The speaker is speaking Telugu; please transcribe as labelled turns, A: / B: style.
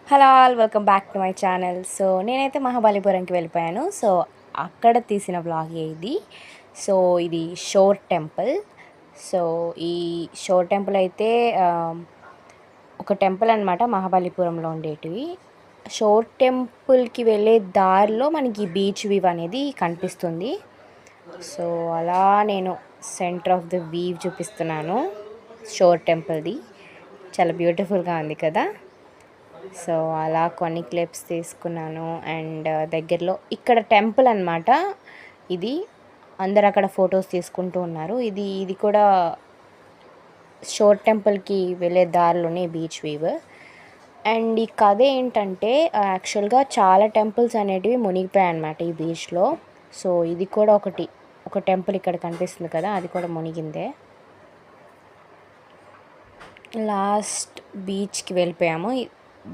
A: Hello all welcome back to my channel. So నేనైతే మహాబలిపురంకి వెళ్ళిపోయాను. సో అక్కడ తీసిన వ్లాగ్ ఇది. సో ఇది షోర్ టెంపుల్. సో ఈ షోర్ టెంపుల్ అయితే ఒక టెంపుల్ అనమాట, మహాబలిపురంలో ఉండేటివి. షోర్ టెంపుల్కి వెళ్ళే దారిలో మనకి బీచ్ వ్యూ అనేది కనిపిస్తుంది. సో అలా నేను సెంటర్ ఆఫ్ ద వ్యూ చూపిస్తున్నాను షోర్ టెంపుల్ది. చాలా బ్యూటిఫుల్గా ఉంది కదా. సో అలా కొన్ని క్లిప్స్ తీసుకున్నాను. అండ్ దగ్గరలో ఇక్కడ టెంపుల్ అనమాట ఇది. అందరు అక్కడ ఫొటోస్ తీసుకుంటూ ఉన్నారు. ఇది కూడా షోర్ టెంపుల్కి వెళ్ళే దారిలోనే బీచ్ వ్యూ. అండ్ ఈ కథ ఏంటంటే యాక్చువల్గా చాలా టెంపుల్స్ అనేటివి మునిగిపోయాయి అన్నమాట ఈ బీచ్లో. సో ఇది కూడా ఒక టెంపుల్ ఇక్కడ కనిపిస్తుంది కదా, అది కూడా మునిగిందే. లాస్ట్ బీచ్కి వెళ్ళిపోయాము.